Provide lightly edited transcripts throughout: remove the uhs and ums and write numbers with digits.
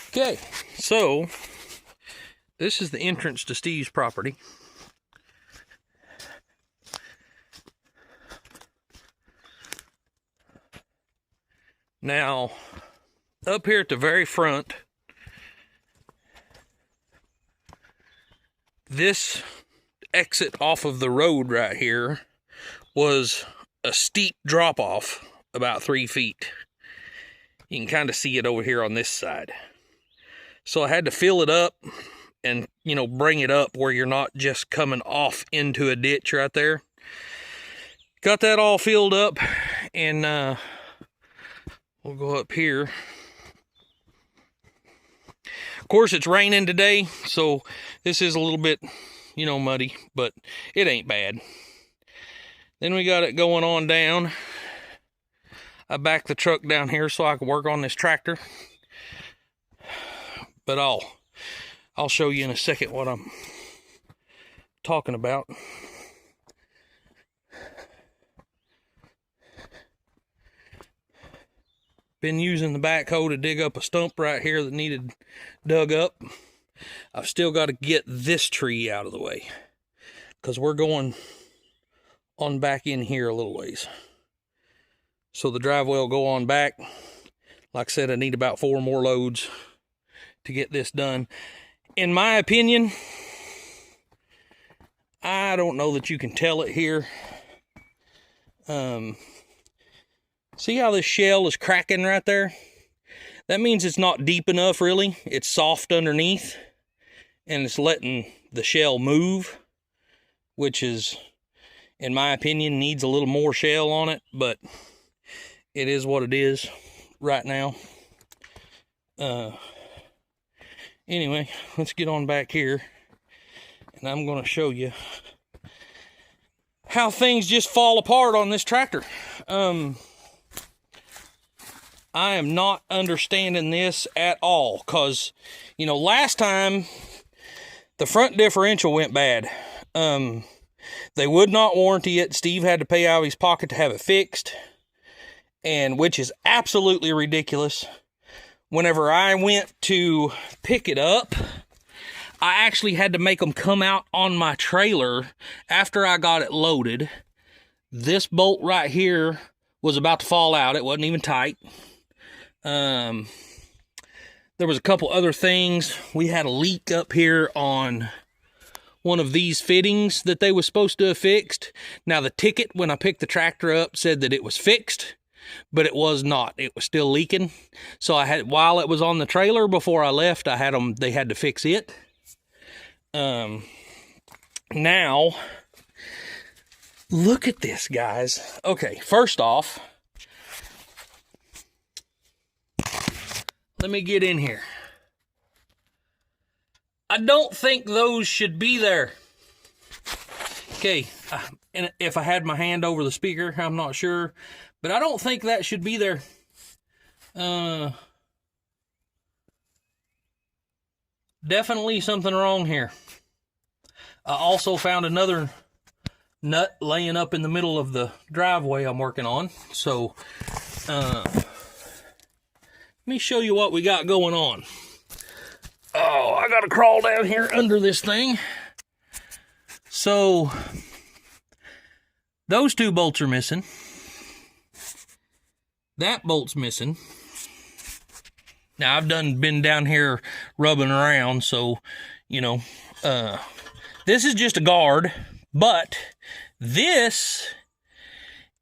Okay, so this is the entrance to Steve's property. Now, up here at the very front, this exit off of the road right here was a steep drop off about 3 feet. You can kind of see it over here on this side. So I had to fill it up and, bring it up where you're not just coming off into a ditch right there. Got that all filled up, and we'll go up here. Of course, it's raining today, so this is a little bit, muddy, but it ain't bad. Then we got it going on down. I backed the truck down here so I can work on this tractor. But I'll show you in a second what I'm talking about. Been using the backhoe to dig up a stump right here that needed dug up. I've still got to get this tree out of the way, because we're going on back in here a little ways. So the driveway will go on back. Like I said, I need about 4 more loads to get this done. In my opinion, I don't know that you can tell it here. See how this shell is cracking right there? That means it's not deep enough, really. It's soft underneath, and it's letting the shell move, which is, in my opinion, needs a little more shell on it, but it is what it is right now. Anyway, let's get on back here, and I'm going to show you how things just fall apart on this tractor. I am not understanding this at all, because, last time the front differential went bad. They would not warranty it. Steve had to pay out of his pocket to have it fixed, and which is absolutely ridiculous. Whenever I went to pick it up, I actually had to make them come out on my trailer after I got it loaded. This bolt right here was about to fall out. It wasn't even tight. There was a couple other things. We had a leak up here on one of these fittings that they were supposed to have fixed. Now, the ticket when I picked the tractor up said that it was fixed, but it was not. It was still leaking. So while it was on the trailer before I left, they had to fix it. Now, look at this, guys. Okay, first off, let me get in here. I don't think those should be there. Okay, and if I had my hand over the speaker, I'm not sure, but I don't think that should be there. Definitely something wrong here. I also found another nut laying up in the middle of the driveway I'm working on. So, let me show you what we got going on. Oh, I gotta crawl down here under this thing. So, those 2 bolts are missing. That bolt's missing. Now, I've been down here rubbing around, so, this is just a guard, but this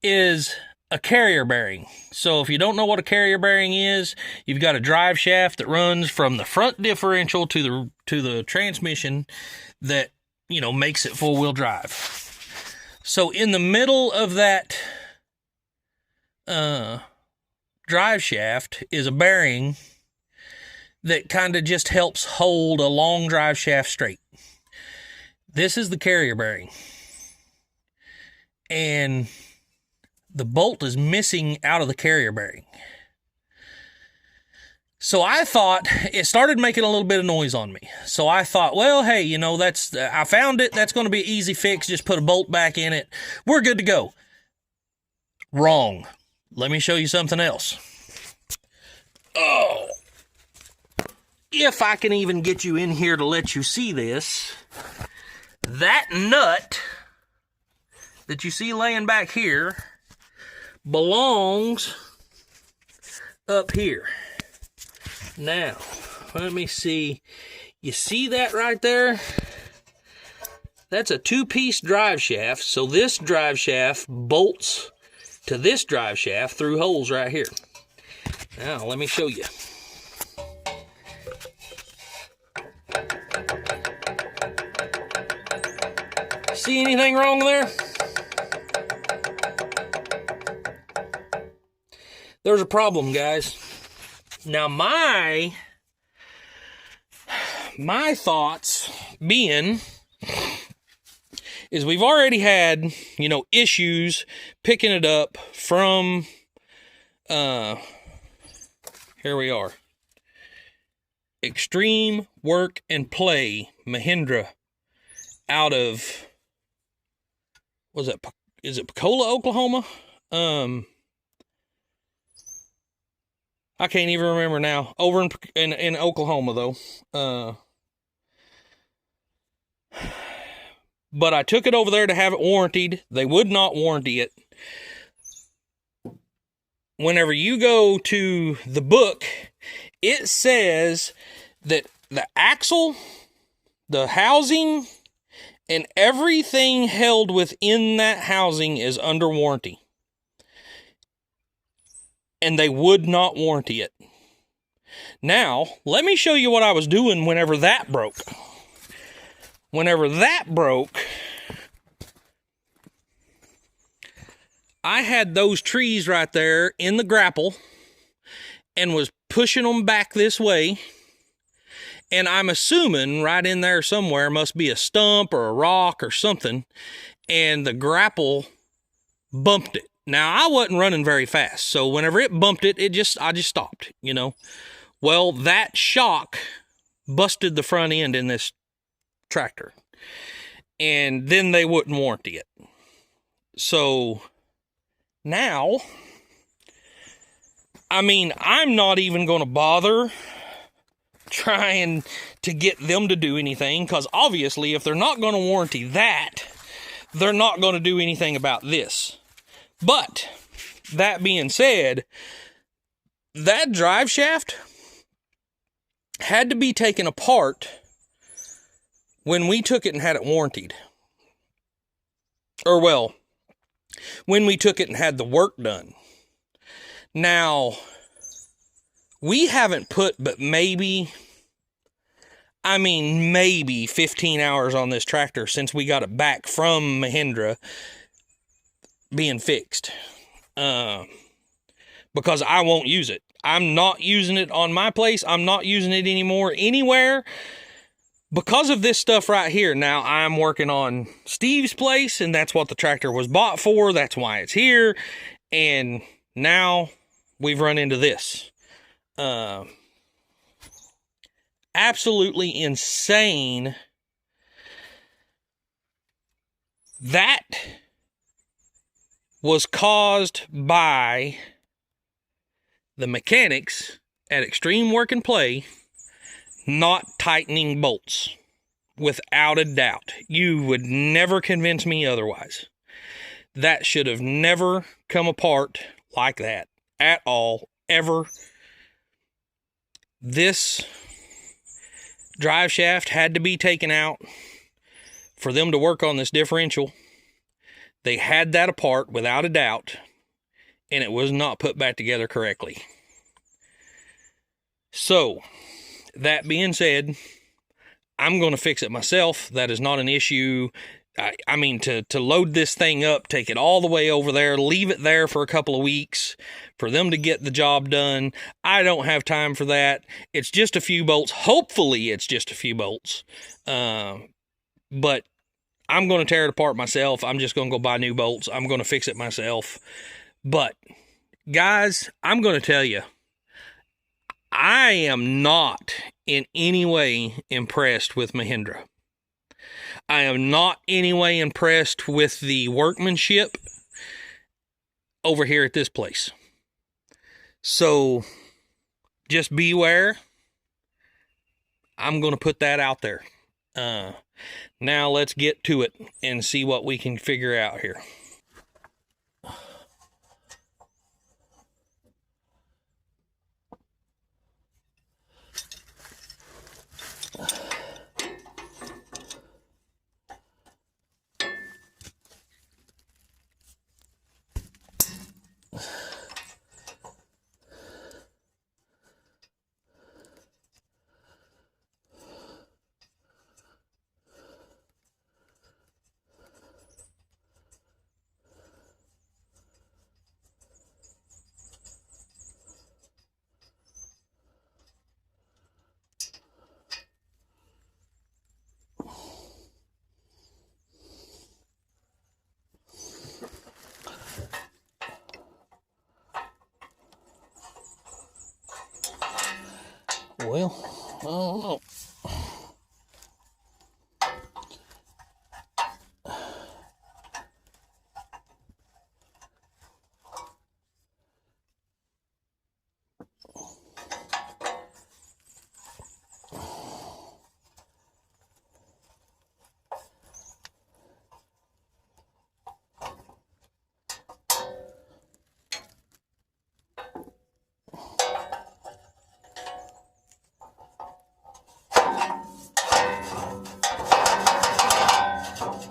is a carrier bearing. So if you don't know what a carrier bearing is, you've got a drive shaft that runs from the front differential to the transmission that, makes it 4-wheel drive. So in the middle of that drive shaft is a bearing that kind of just helps hold a long drive shaft straight. This is the carrier bearing. And the bolt is missing out of the carrier bearing. So I thought, it started making a little bit of noise on me. So I thought, well, hey, I found it. That's going to be an easy fix. Just put a bolt back in it. We're good to go. Wrong. Let me show you something else. Oh. if I can even get you in here to let you see this, that nut that you see laying back here belongs up here. Now, let me see. You see that right there? That's a two-piece drive shaft, so this drive shaft bolts to this drive shaft through holes right here. Now, let me show you. See anything wrong there? There's a problem, guys. Now, my thoughts being is we've already had, you know, issues picking it up from, here we are. Extreme Work and Play Mahindra out of, is it Poteau, Oklahoma? I can't even remember now. Over in Oklahoma, though. But I took it over there to have it warrantied. They would not warranty it. Whenever you go to the book, it says that the axle, the housing, and everything held within that housing is under warranty. And they would not warranty it. Now, let me show you what I was doing whenever that broke. Whenever that broke, I had those trees right there in the grapple and was pushing them back this way. And I'm assuming right in there somewhere must be a stump or a rock or something. And the grapple bumped it. Now, I wasn't running very fast, so whenever it bumped it, I just stopped, you know. Well, that shock busted the front end in this tractor, and then they wouldn't warranty it. So, now, I mean, I'm not even going to bother trying to get them to do anything, because obviously, if they're not going to warranty that, they're not going to do anything about this. But, that being said, that drive shaft had to be taken apart when we took it and had it warrantied. Or, well, when we took it and had the work done. Now, we haven't put but maybe 15 hours on this tractor since we got it back from Mahindra being fixed, because I won't use it. I'm not using it on my place. I'm not using it anymore anywhere because of this stuff right here. Now I'm working on Steve's place, and that's what the tractor was bought for. That's why it's here. And now we've run into this. Absolutely insane. That was caused by the mechanics at Extreme Work and Play not tightening bolts. Without a doubt. You would never convince me otherwise. That should have never come apart like that at all, ever. This drive shaft had to be taken out for them to work on this differential. They had that apart without a doubt, and it was not put back together correctly. So, that being said, I'm going to fix it myself. That is not an issue. I mean, to load this thing up, take it all the way over there, leave it there for a couple of weeks for them to get the job done. I don't have time for that. It's just a few bolts. Hopefully, it's just a few bolts. But I'm going to tear it apart myself. I'm just going to go buy new bolts. I'm going to fix it myself. But, guys, I'm going to tell you, I am not in any way impressed with Mahindra. I am not in any way impressed with the workmanship over here at this place. So, just beware. I'm going to put that out there. Now let's get to it and see what we can figure out here. Well, I don't know.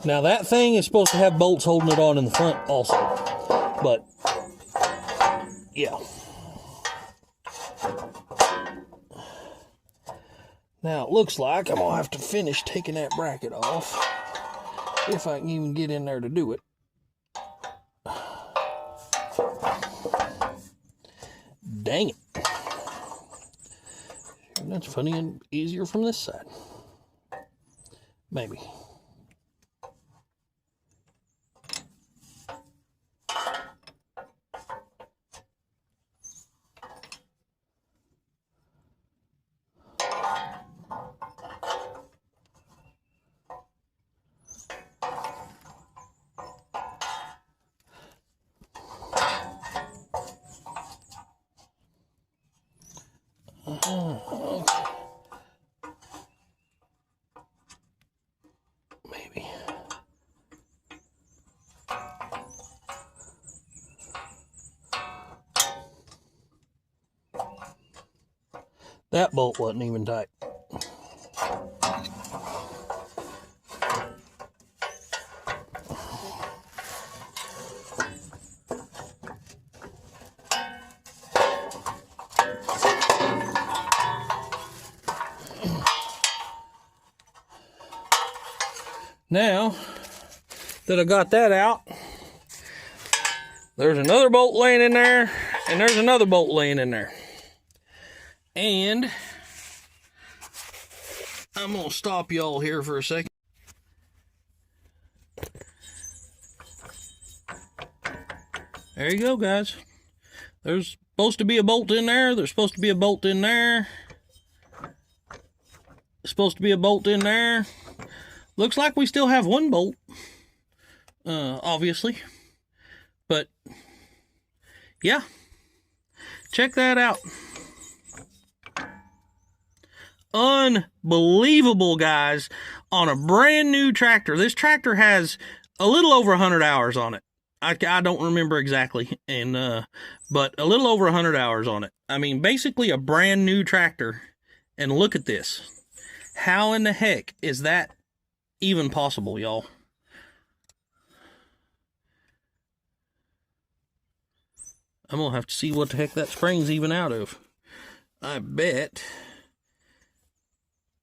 Now that thing is supposed to have bolts holding it on in the front also, but yeah. Now it looks like I'm gonna have to finish taking that bracket off, if I can even get in there to do it. Dang it. That's funny and easier from this side. Maybe. Maybe. That bolt wasn't even tight. Now that I got that out, there's another bolt laying in there, and there's another bolt laying in there. And I'm going to stop y'all here for a second. There you go, guys. There's supposed to be a bolt in there. There's supposed to be a bolt in there. There's supposed to be a bolt in there. Looks like we still have one bolt, obviously. But, yeah. Check that out. Unbelievable, guys, on a brand new tractor. This tractor has a little over 100 hours on it. I don't remember exactly, but a little over 100 hours on it. I mean, basically a brand new tractor. And look at this. How in the heck is that even possible, y'all? I'm gonna have to see what the heck that spring's even out of. I bet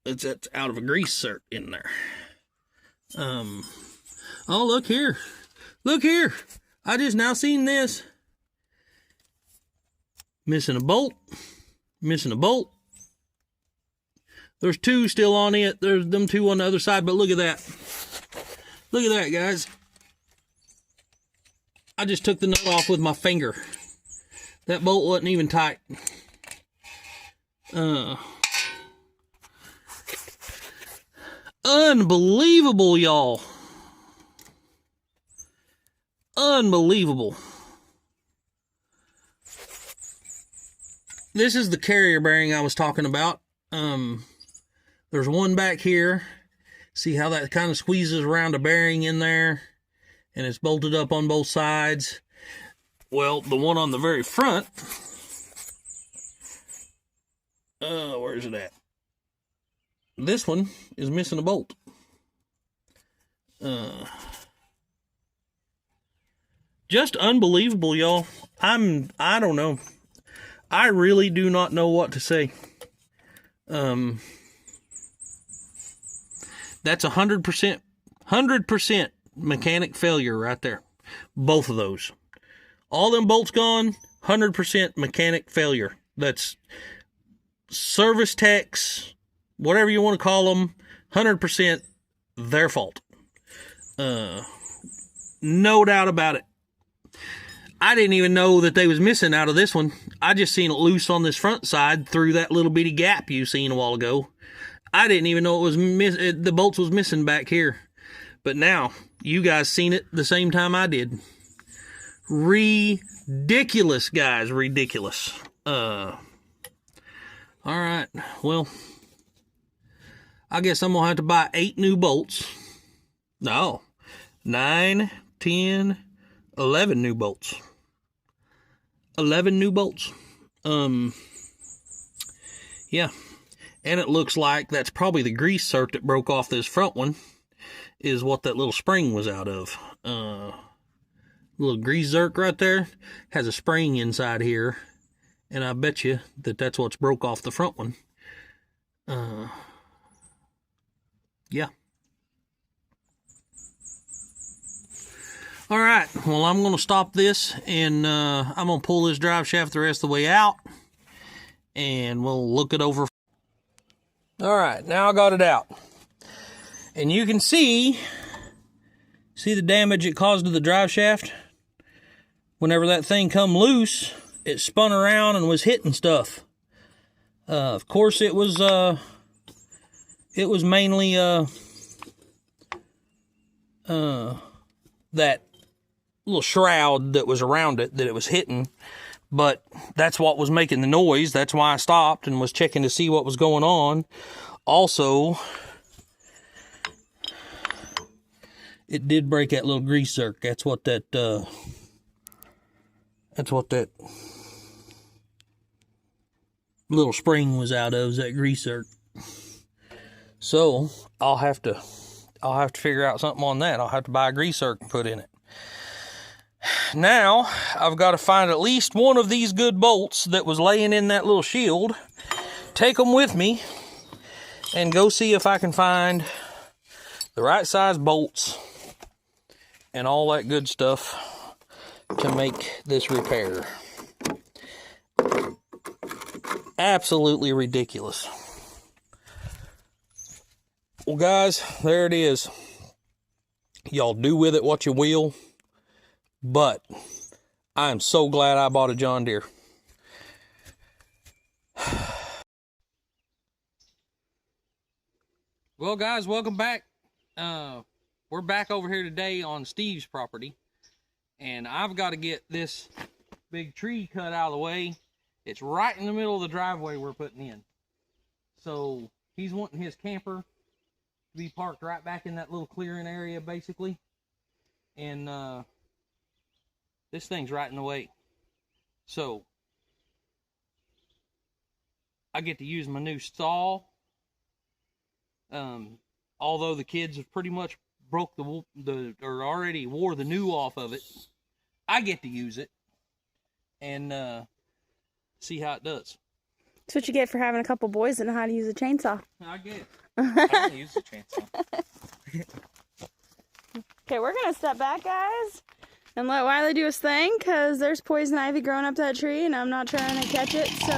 it's out of a grease cert in there. Oh, look here. Look here. I just now seen this. Missing a bolt. Missing a bolt. There's two still on it. There's them two on the other side, but look at that. Look at that, guys. I just took the nut off with my finger. That bolt wasn't even tight. Unbelievable, y'all. Unbelievable. This is the carrier bearing I was talking about. There's one back here. See how that kind of squeezes around a bearing in there? And it's bolted up on both sides. Well, the one on the very front, where's it at? This one is missing a bolt. Just unbelievable, y'all. I don't know. I really do not know what to say. That's 100% mechanic failure right there. Both of those. All them bolts gone, 100% mechanic failure. That's service techs, whatever you want to call them, 100% their fault. No doubt about it. I didn't even know that they was missing out of this one. I just seen it loose on this front side through that little bitty gap you seen a while ago. I didn't even know it was the bolts was missing back here. But now, you guys seen it the same time I did. Ridiculous, guys. Ridiculous. Alright. Well, I guess I'm going to have to buy 8 new bolts. No. 9, 10, 11 new bolts. 11 new bolts. Yeah. And it looks like that's probably the grease zerk that broke off this front one. Is what that little spring was out of. Little grease zerk right there has a spring inside here, and I bet you that that's what's broke off the front one. Yeah. All right. Well, I'm going to stop this, and I'm going to pull this drive shaft the rest of the way out, and we'll look it over. All right. Now I got it out. And you can see the damage it caused to the drive shaft. Whenever that thing come loose, it spun around and was hitting stuff. Of course, it was mainly that little shroud that was around it that it was hitting. But that's what was making the noise. That's why I stopped and was checking to see what was going on. Also, it did break that little grease zerk. That's what that little spring was out of, is that grease zerk. So I'll have to figure out something on that. I'll have to buy a grease zerk and put in it. Now I've got to find at least one of these good bolts that was laying in that little shield, take them with me, and go see if I can find the right size bolts and all that good stuff to make this repair. Absolutely ridiculous. Well, guys, there it is. Y'all do with it what you will, but I'm so glad I bought a John Deere. Well, guys, welcome back. We're back over here today on Steve's property, and I've got to get this big tree cut out of the way. It's right in the middle of the driveway we're putting in. So he's wanting his camper to be parked right back in that little clearing area, basically. And this thing's right in the way. So I get to use my new saw. Although the kids have pretty much broke or already wore the new off of it, I get to use it and see how it does. That's what you get for having a couple boys that know how to use a chainsaw. I get it. I don't use the chainsaw. Okay, we're gonna step back, guys, and let Wiley do his thing, because there's poison ivy growing up that tree and I'm not trying to catch it, so.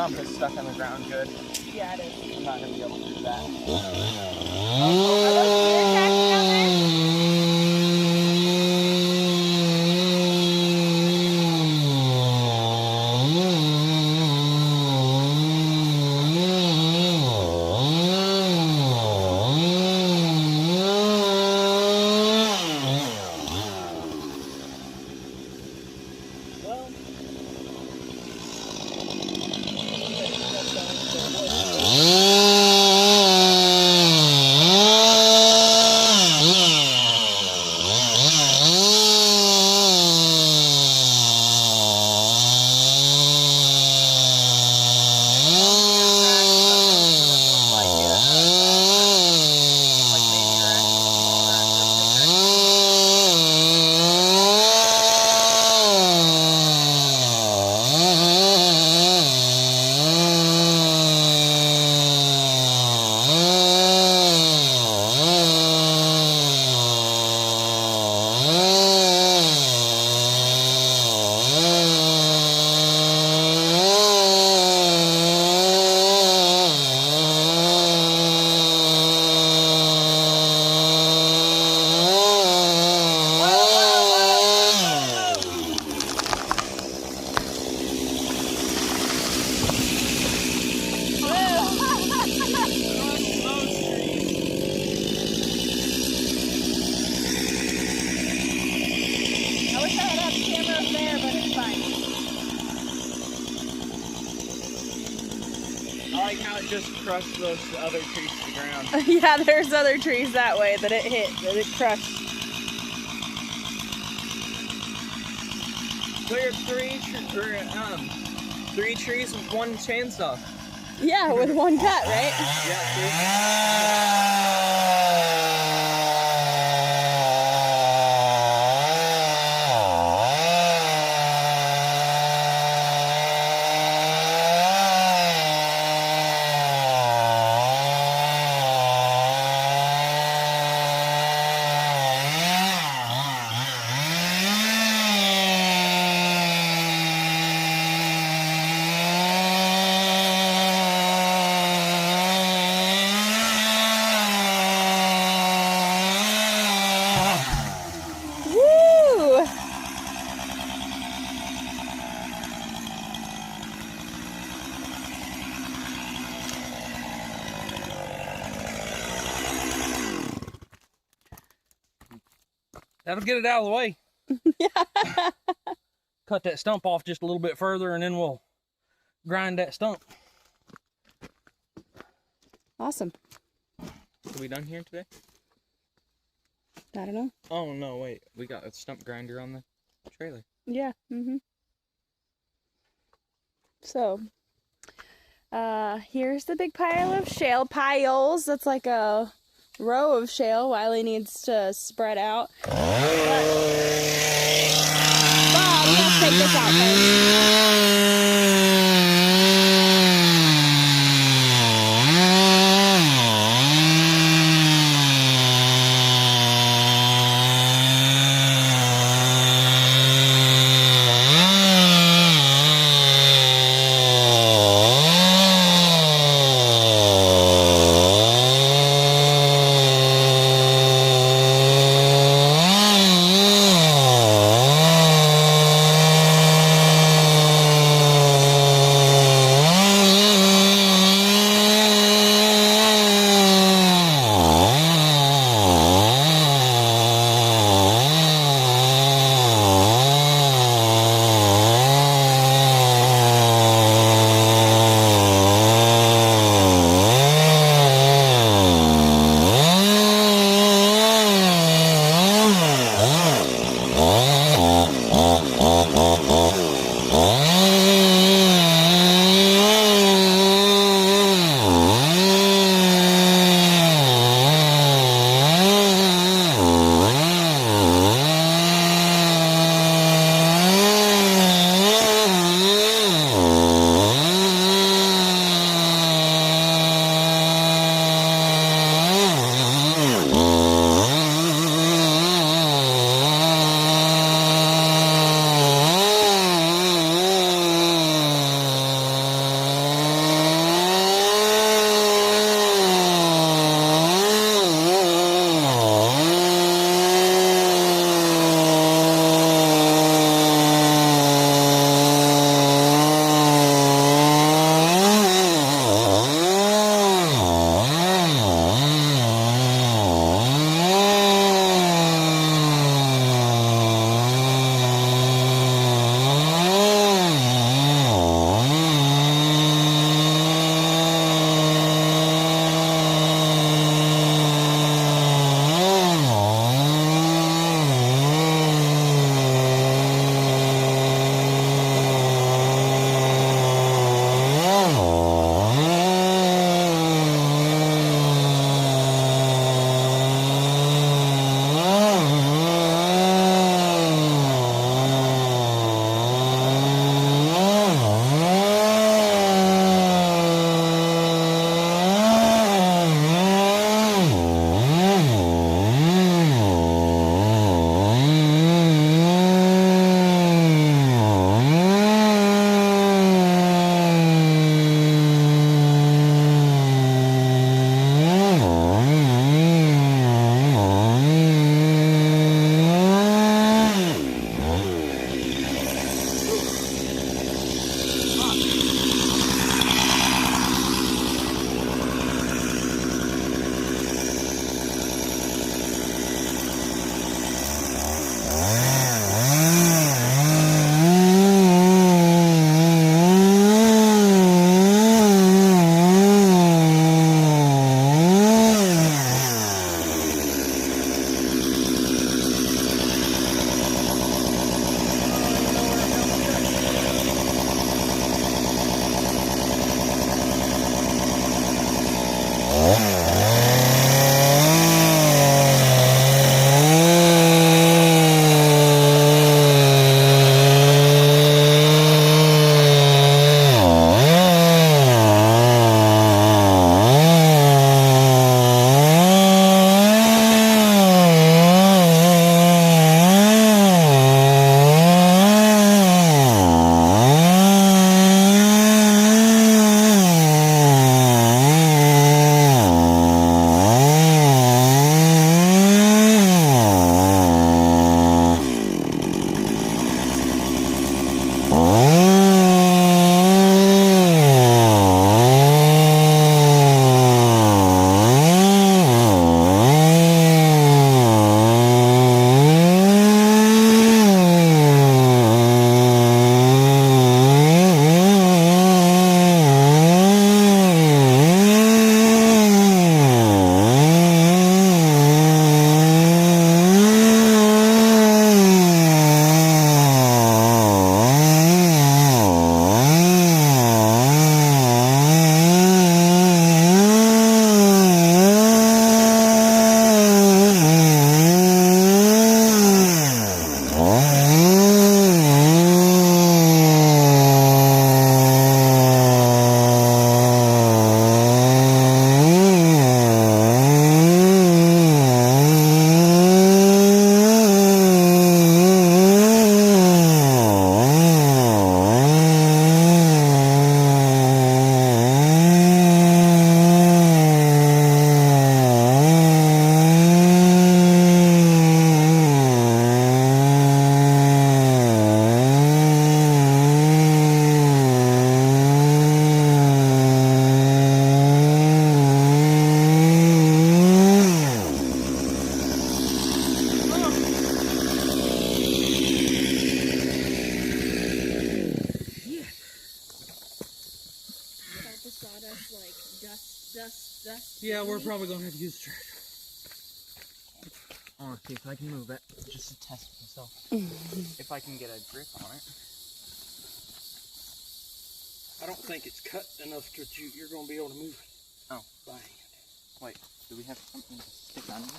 stump is stuck on the ground good. Yeah, it is. I'm not going to be able to do that. Are those deer tracks down there? I like how it just crushed those other trees to the ground. Yeah, there's other trees that way that it hit, that it crushed. Cleared three trees with one chainsaw. Yeah, with one cut, right? Yeah, Woo! That'll get it out of the way. Yeah. Cut that stump off just a little bit further, and then we'll grind that stump. Awesome. Are we done here today? I don't know. Oh no, wait. We got a stump grinder on the trailer. Yeah. So, here's the big pile of shale piles. That's like a row of shale Wiley needs to spread out. Bob, let's take this out first. Yeah, we're probably gonna have to use the tractor. I want to see if I can move it, just to test myself. If I can get a grip on it. I don't think it's cut enough that you're gonna be able to move it. Oh. By hand. Wait, do we have something to stick on it?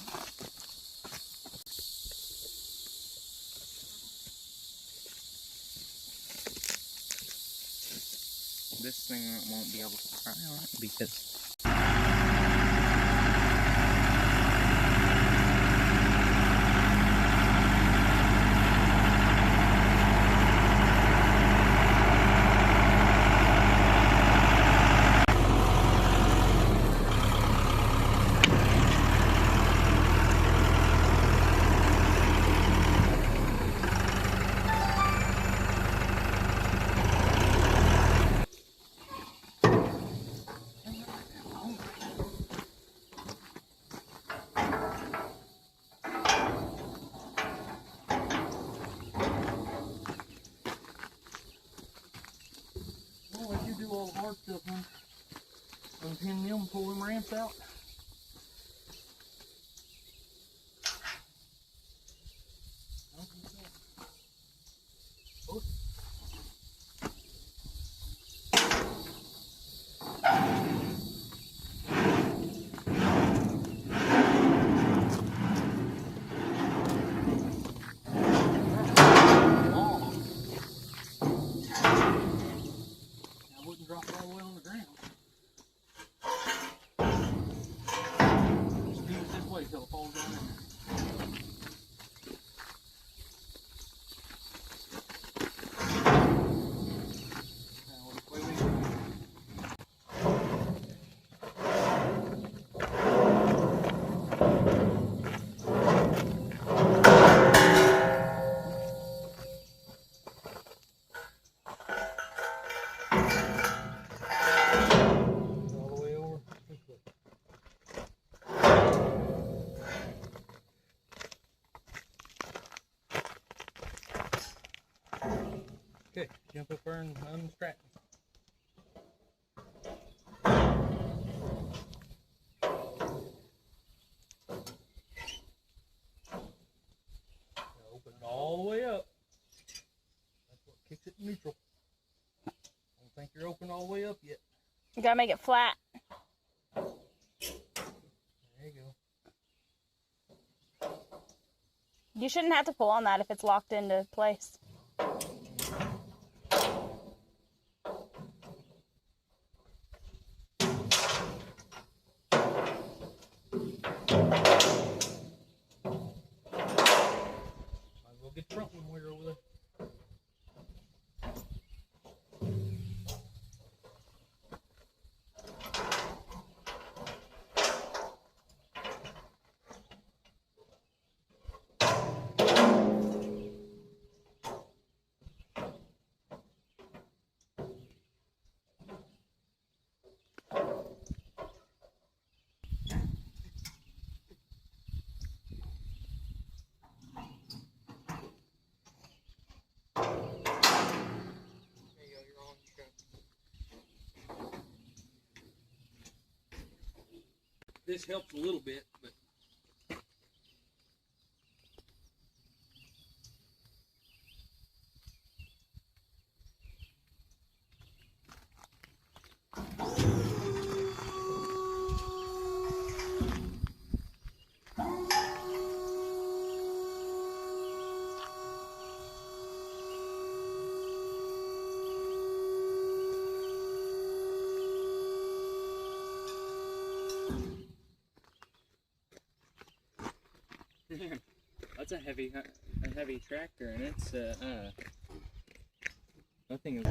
This thing won't be able to pry on it because... all the hard stuff, man. Unpin them, pull them ramps out. Drop it all the way on the ground. Just move it this way till it falls down in there. Now, which way we go? Okay, jump up there and unstrap. Open it all the way up. That's what kicks it neutral. I don't think you're open all the way up yet. You gotta make it flat. There you go. You shouldn't have to pull on that if it's locked into place. Get front one when you're over there. This helps a little bit, but That's a heavy tractor, and it's nothing is.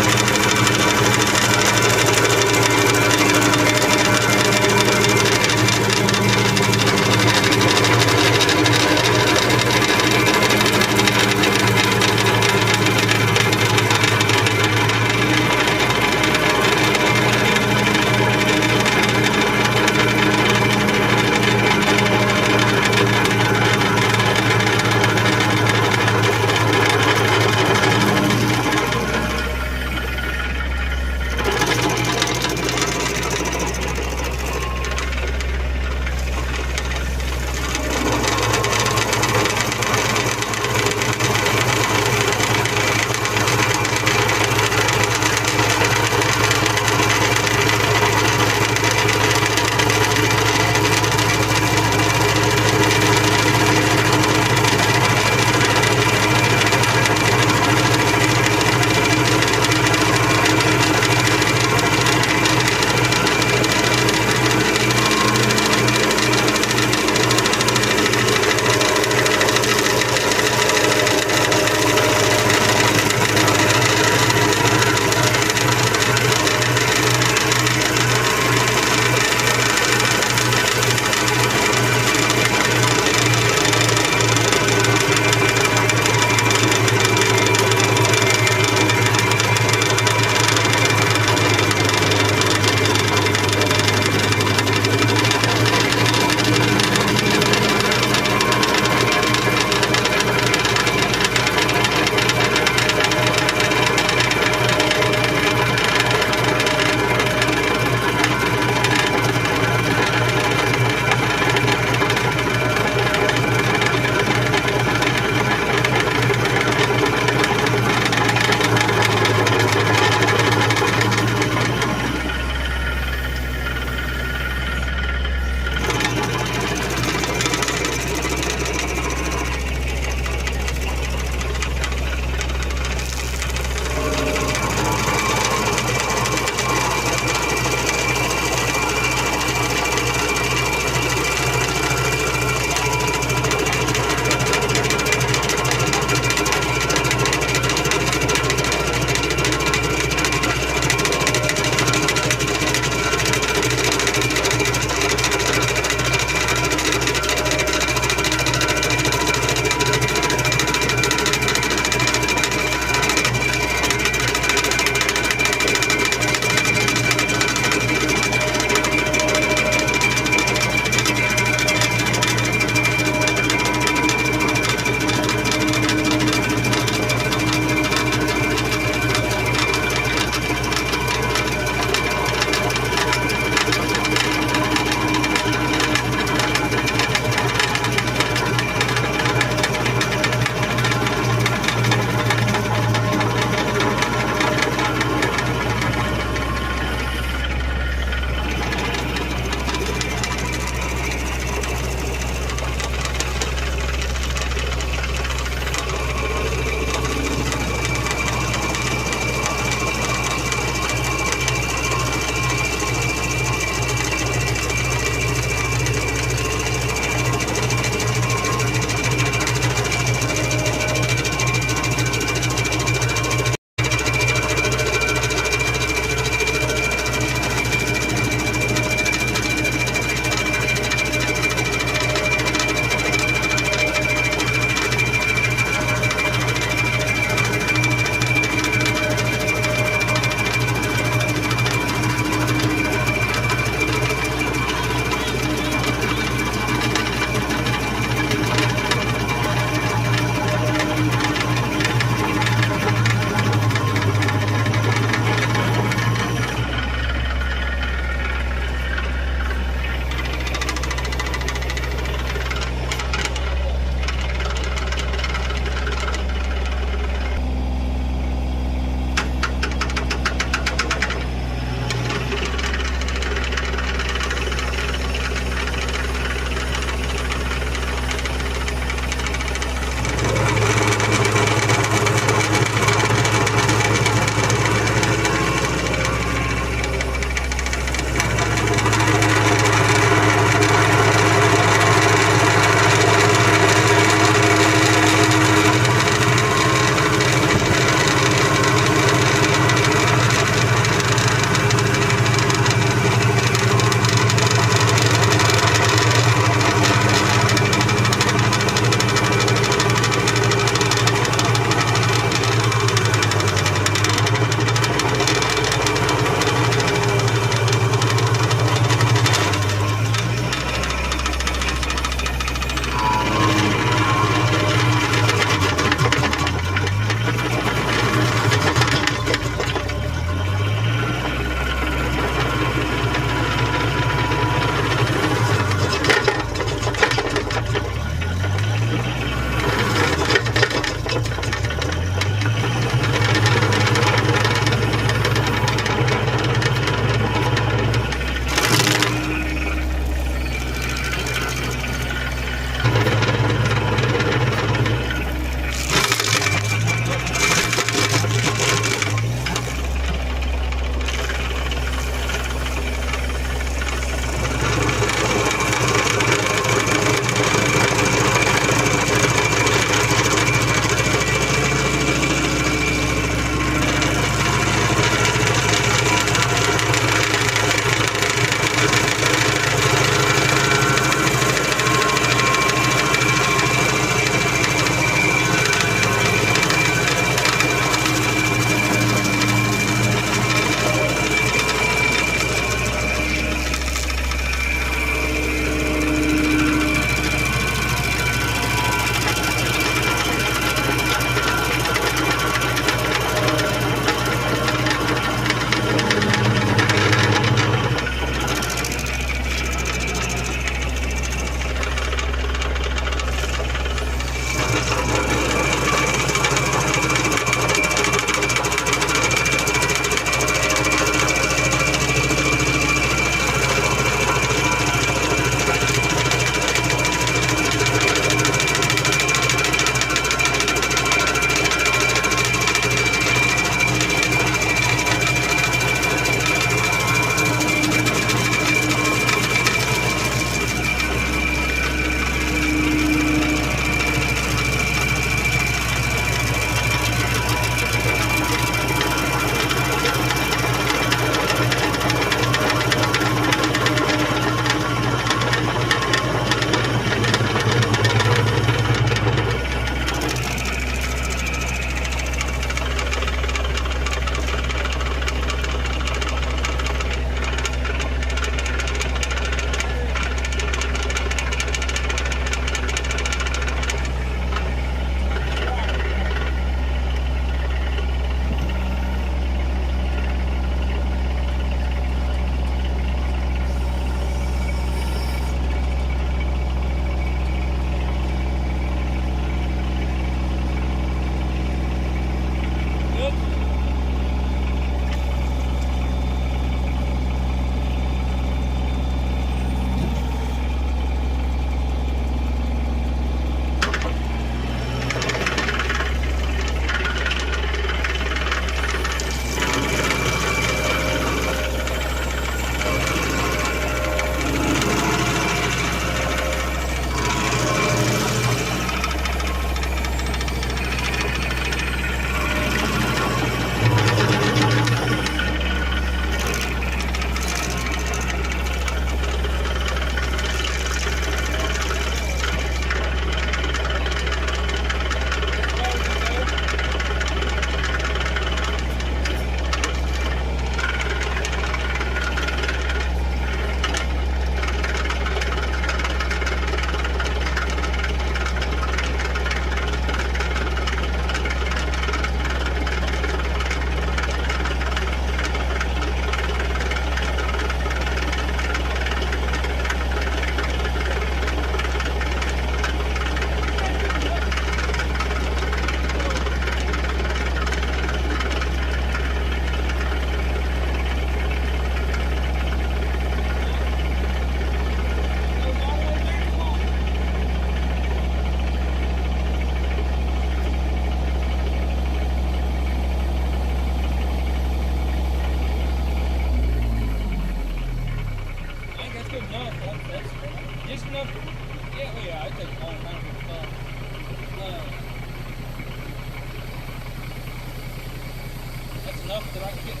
enough that I can get the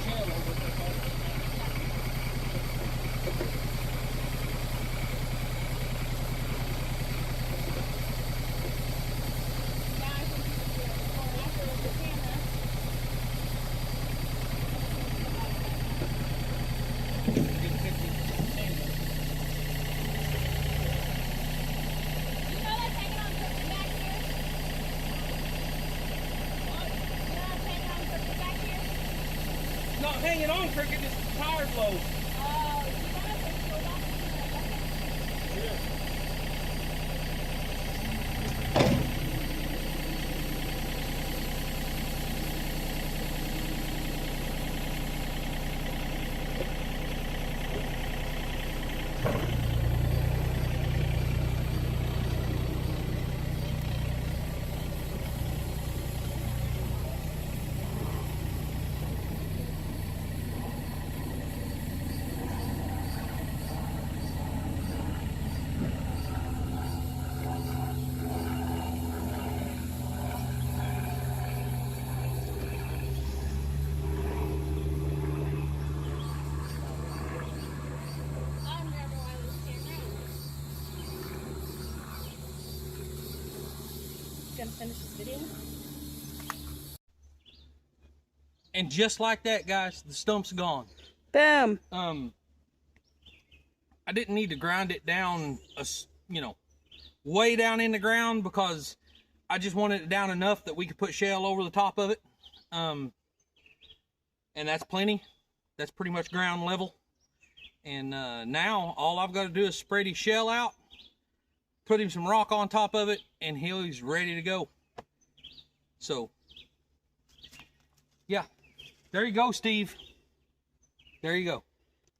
shell over it. Not hanging on crooked, just tired low. Oh, you want to go back and Sure. gonna finish this video. And just like that, guys, the stump's gone. Boom. I didn't need to grind it down, way down in the ground, because I just wanted it down enough that we could put shell over the top of it. And that's plenty. That's pretty much ground level. And now all I've got to do is spread his shell out, put him some rock on top of it, and he's ready to go. So, yeah. There you go, Steve. There you go.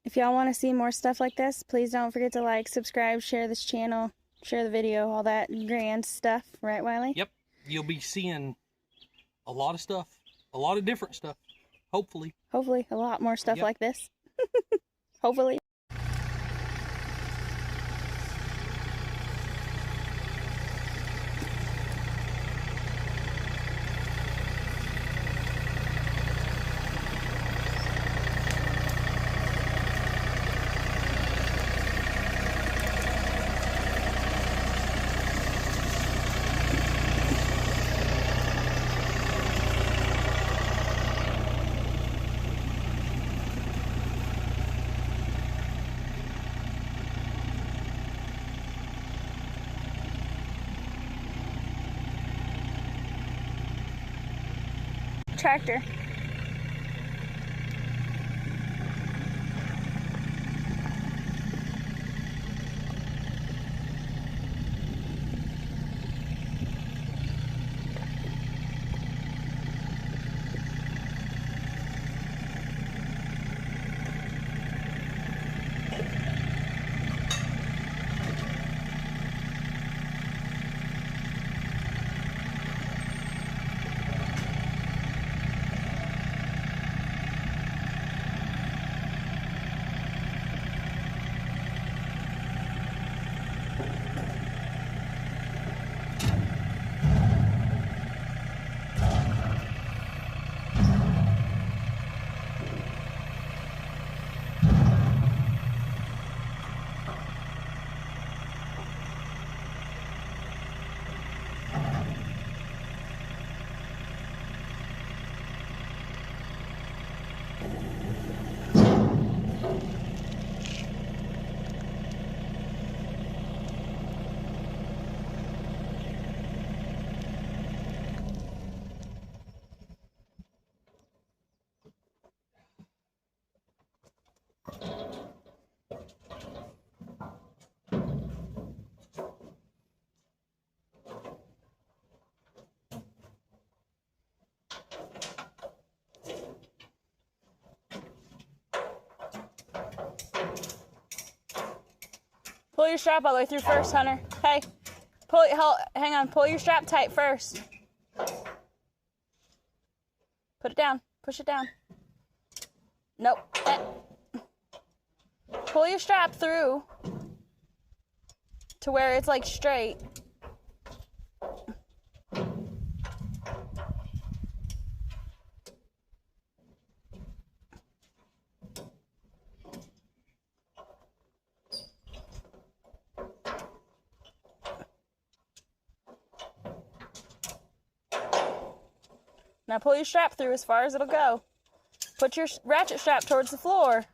If y'all want to see more stuff like this, please don't forget to like, subscribe, share this channel, share the video, all that grand stuff. Right, Wiley? Yep. You'll be seeing a lot of stuff. A lot of different stuff. Hopefully. Hopefully, a lot more stuff like this. Hopefully. Tractor. Pull your strap all the way through first, Hunter. Hey, hang on, pull your strap tight first. Put it down, push it down. Nope. Pull your strap through to where it's like straight. Now pull your strap through as far as it'll go. Put your ratchet strap towards the floor.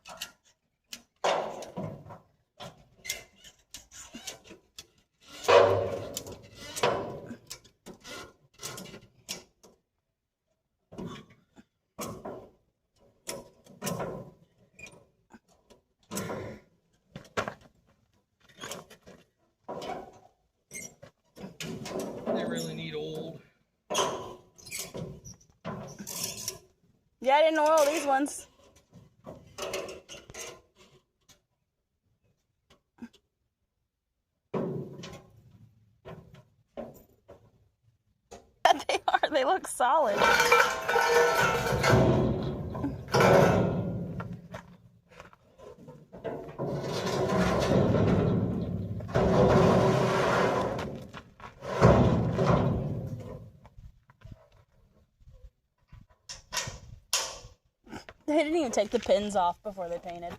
They really need oiled. Yeah, I didn't oil these ones. They are. They look solid. They didn't even take the pins off before they painted.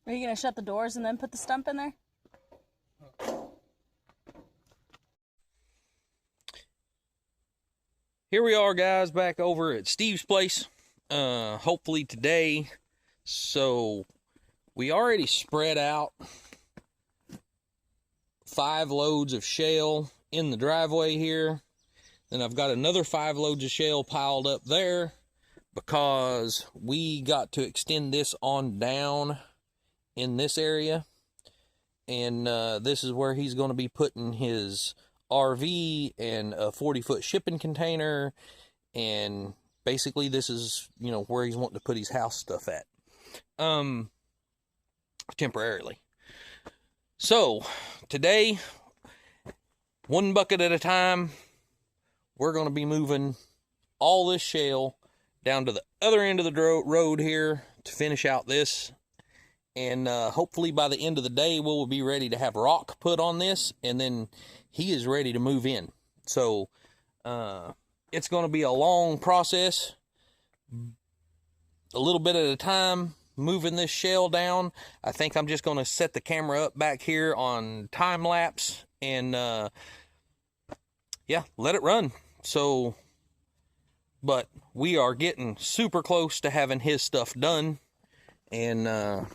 Are you going to shut the doors and then put the stump in there? Here we are, guys, back over at Steve's place. Hopefully today. So we already spread out 5 loads of shale in the driveway here. Then I've got another 5 loads of shale piled up there because we got to extend this on down in this area, and this is where he's going to be putting his RV and a 40-foot shipping container, and basically this is, you know, where he's wanting to put his house stuff at temporarily. So today, 1 bucket at a time, we're going to be moving all this shale down to the other end of the road here to finish out this. And hopefully by the end of the day, we'll be ready to have rock put on this, and then he is ready to move in. So it's going to be a long process, a little bit at a time, moving this shale down. I think I'm just going to set the camera up back here on time lapse and yeah, let it run. So, but we are getting super close to having his stuff done, and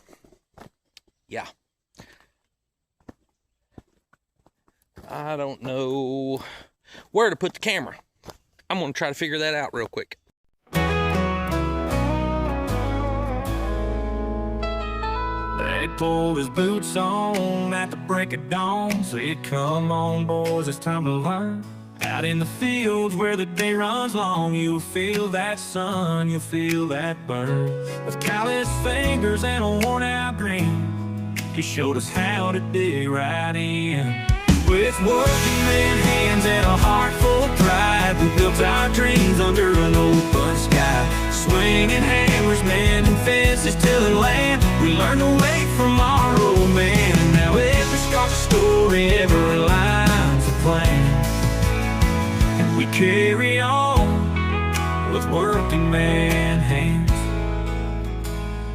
yeah, I don't know where to put the camera. I'm going to try to figure that out real quick. Dad pulled his boots on at the break of dawn, said, "Come on, boys, it's time to learn." Out in the fields where the day runs long, you'll feel that sun, you'll feel that burn. With calloused fingers and a worn-out grin, he showed us how to dig right in. With working man hands and a heart full of pride, we built our dreams under an open sky. Swinging hammers, mending fences, tilling land, we learned to wait from our old man. And now every scar's a story, every line's a plan, and we carry on with working man hands.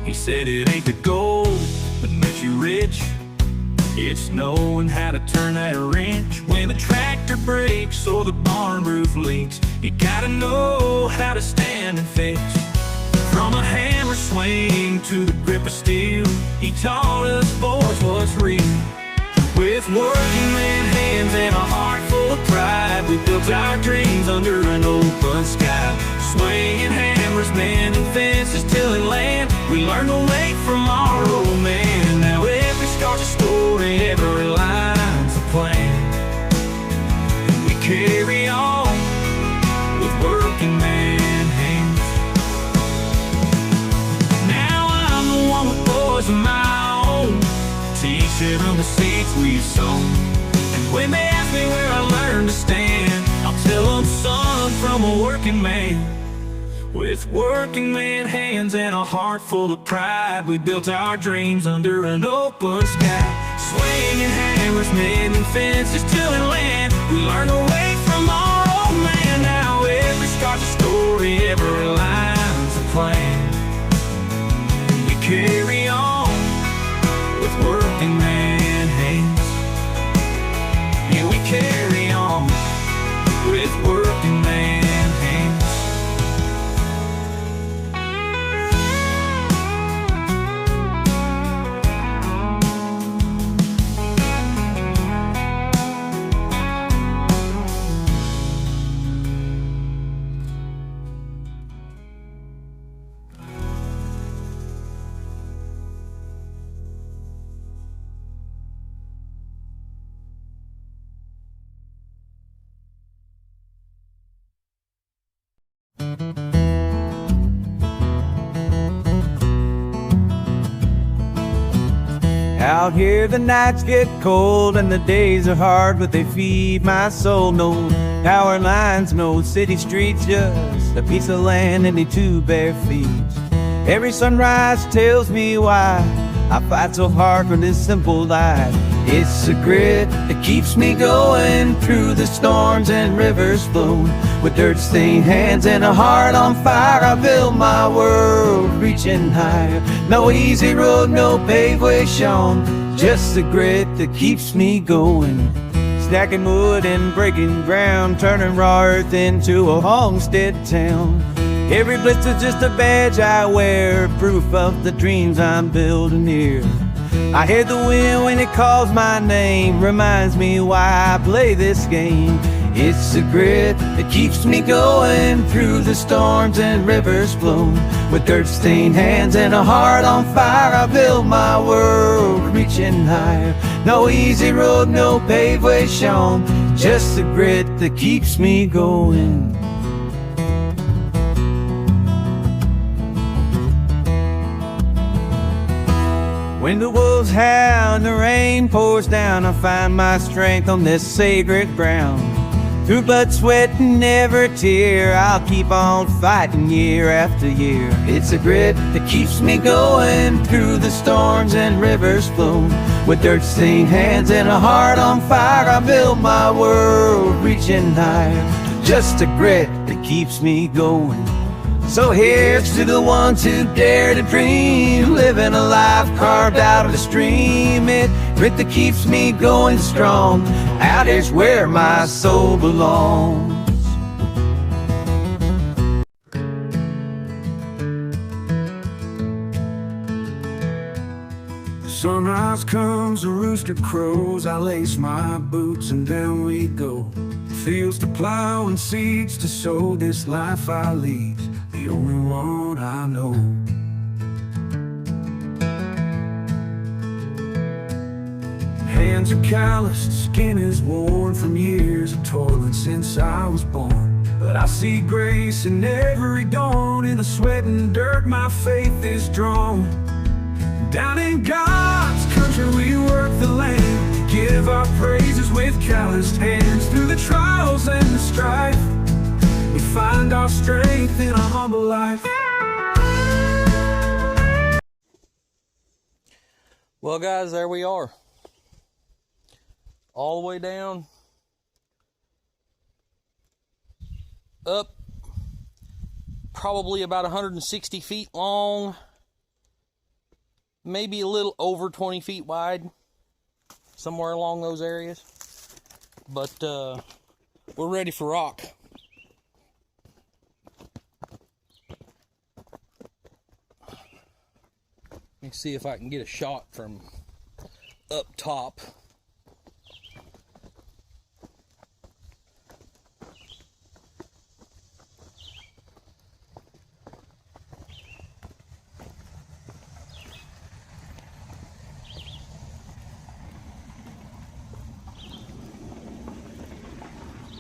He said it ain't the gold that makes you rich, it's knowing how to turn that wrench when the tractor breaks or the barn roof leaks. You gotta know how to stand and fix. From a hammer swing to the grip of steel, he taught us boys what's real. With working man hands and a heart full of pride, we built our dreams under an open sky. Swinging hammers, mending fences, tilling land, we learned to wait from our old man. Now every scar's a story, every line's a plan, and we carry on with working man hands. Now I'm the one with boys in my seeds we've sown. And when they ask me where I learned to stand, I'll tell them, son, from a working man. With working man hands and a heart full of pride, we built our dreams under an open sky. Swinging hammers, mending fences, tilling land, we learned away from our old man. Now every scar's a story, every line's a plan. We carry on with working man hands. Yeah, we carry on with working man hands. Out here the nights get cold and the days are hard, but they feed my soul. No power lines, no city streets, just a piece of land and 2 bare feet. Every sunrise tells me why I fight so hard for this simple life. It's the grit that keeps me going through the storms and rivers flowing. With dirt-stained hands and a heart on fire, I build my world reaching higher. No easy road, no paved way shown, just the grit that keeps me going. Stacking wood and breaking ground, turning raw earth into a homestead town. Every blister's just a badge I wear, proof of the dreams I'm building here. I hear the wind when it calls my name, reminds me why I play this game. It's the grit that keeps me going through the storms and rivers flowing. With dirt-stained hands and a heart on fire, I build my world reaching higher. No easy road, no paved way shown, just the grit that keeps me going. When the wolves howl and the rain pours down, I find my strength on this sacred ground. Through blood, sweat, and every tear, I'll keep on fighting year after year. It's a grit that keeps me going through the storms and rivers flowing. With dirt-stained hands and a heart on fire, I build my world reaching higher. Just a grit that keeps me going. So here's to the ones who dare to dream, living a life carved out of the stream. It grit that keeps me going strong. Out here's where my soul belongs. Sunrise comes, a rooster crows, I lace my boots and then we go. Fields to plow and seeds to sow, this life I lead, the only one I know. Hands are calloused, skin is worn from years of toiling since I was born. But I see grace in every dawn, in the sweat and dirt my faith is drawn. Down in God's country we work the land, give our praises with calloused hands. Through the trials and the strife, we find our strength in a humble life. Well, guys, there we are. All the way down, up, probably about 160 feet long, maybe a little over 20 feet wide, somewhere along those areas. But we're ready for rock. Let me see if I can get a shot from up top.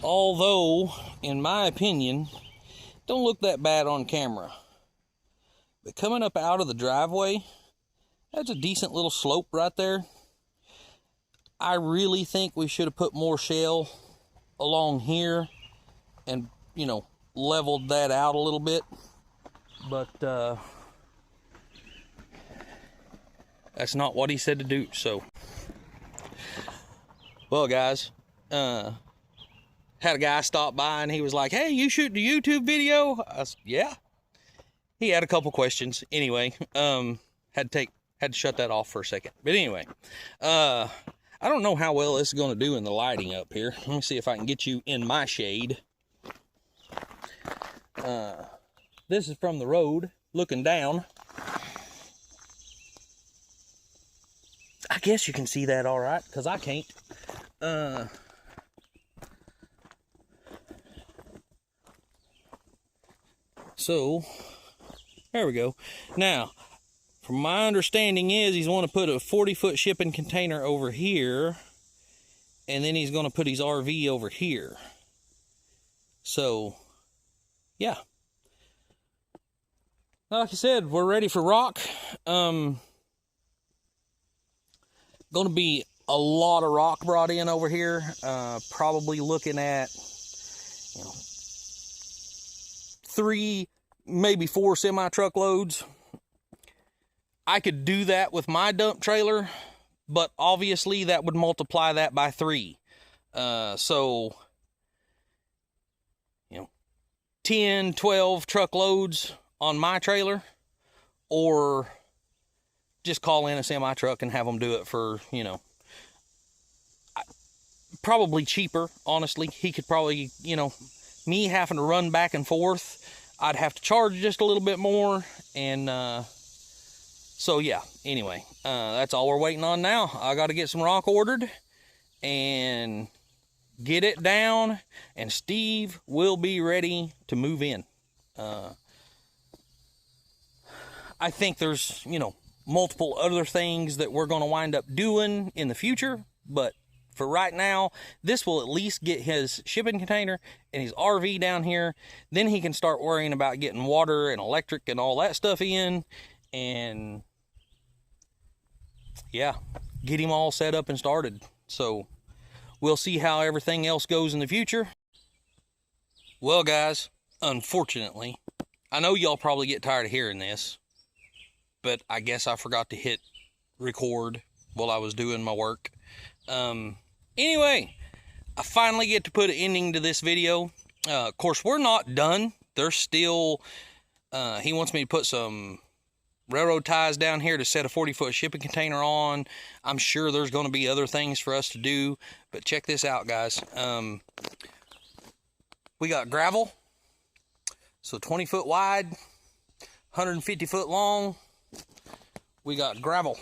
Although, in my opinion, don't look that bad on camera. But coming up out of the driveway, that's a decent little slope right there. I really think we should have put more shell along here and, you know, leveled that out a little bit. But that's not what he said to do, so. Well, guys, had a guy stop by and he was like, "Hey, you shooting a YouTube video?" I said, "Yeah." He had a couple questions. Anyway, had to shut that off for a second. But anyway, I don't know how well this is going to do in the lighting up here. Let me see if I can get you in my shade. This is from the road, looking down. I guess you can see that all right, because I can't. So, there we go. Now, from my understanding is he's want to put a 40-foot shipping container over here, and then he's going to put his RV over here. So, yeah. Like I said, we're ready for rock. Going to be a lot of rock brought in over here. Probably looking at, you know, 3, maybe 4 semi-truck loads. I could do that with my dump trailer, but obviously that would multiply that by 3. So, you know, 10, 12 truck loads on my trailer, or just call in a semi-truck and have them do it for, you know, probably cheaper, honestly. He could probably, you know, me having to run back and forth, I'd have to charge just a little bit more, and so yeah, anyway, that's all we're waiting on now. I got to get some rock ordered and get it down, and Steve will be ready to move in. I think there's, you know, multiple other things that we're going to wind up doing in the future, but for right now, this will at least get his shipping container and his RV down here. Then he can start worrying about getting water and electric and all that stuff in, and yeah, get him all set up and started. So we'll see how everything else goes in the future. Well, guys, unfortunately, I know y'all probably get tired of hearing this, but I guess I forgot to hit record while I was doing my work. Anyway, I finally get to put an ending to this video. Of course, we're not done. There's still, he wants me to put some railroad ties down here to set a 40-foot shipping container on. I'm sure there's going to be other things for us to do, but check this out, guys. We got gravel, so 20 foot wide, 150 foot long. We got gravel.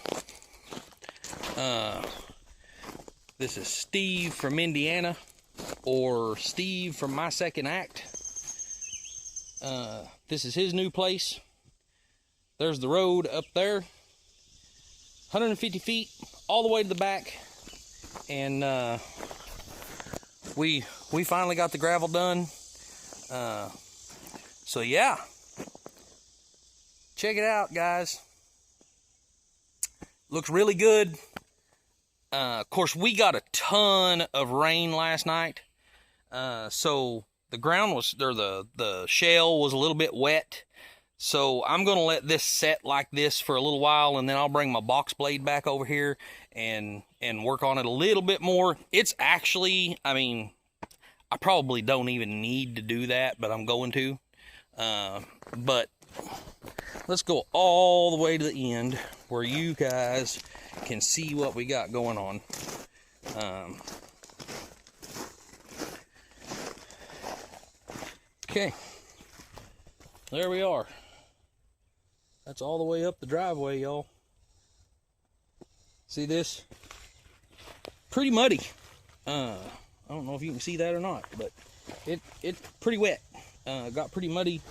This is Steve from Indiana, or Steve from My Second Act. This is his new place. There's the road up there, 150 feet all the way to the back, and we finally got the gravel done. So yeah, check it out, guys. Looks really good. Of course, we got a ton of rain last night, so the ground was, or the shell was a little bit wet. So I'm going to let this set like this for a little while, and then I'll bring my box blade back over here and work on it a little bit more. It's actually, I mean, I probably don't even need to do that, but I'm going to. But let's go all the way to the end where you guys can see what we got going on. Okay, there we are. That's all the way up the driveway, y'all. See this? Pretty muddy. I don't know if you can see that or not, but it's pretty wet. Got pretty muddy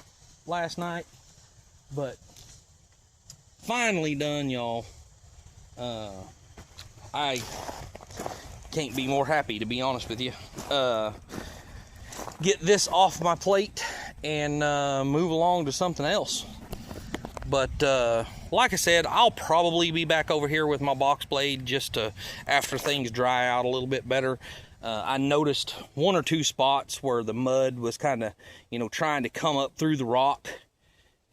last night, but finally done, y'all. I can't be more happy, to be honest with you. Get this off my plate and move along to something else. But like I said, I'll probably be back over here with my box blade just to, after things dry out a little bit better. I noticed one or two spots where the mud was kind of, you know, trying to come up through the rock,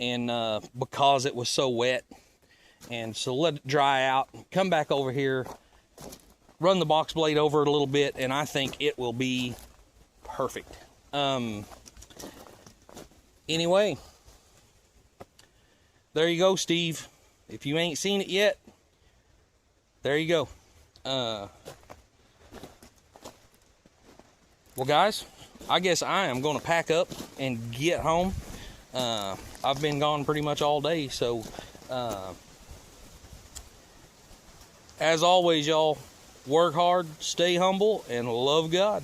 and because it was so wet. And so let it dry out, come back over here, run the box blade over it a little bit, and I think it will be perfect. Anyway, there you go, Steve. If you ain't seen it yet, there you go. Well, guys, I guess I am going to pack up and get home. I've been gone pretty much all day, so as always, y'all, work hard, stay humble, and love God.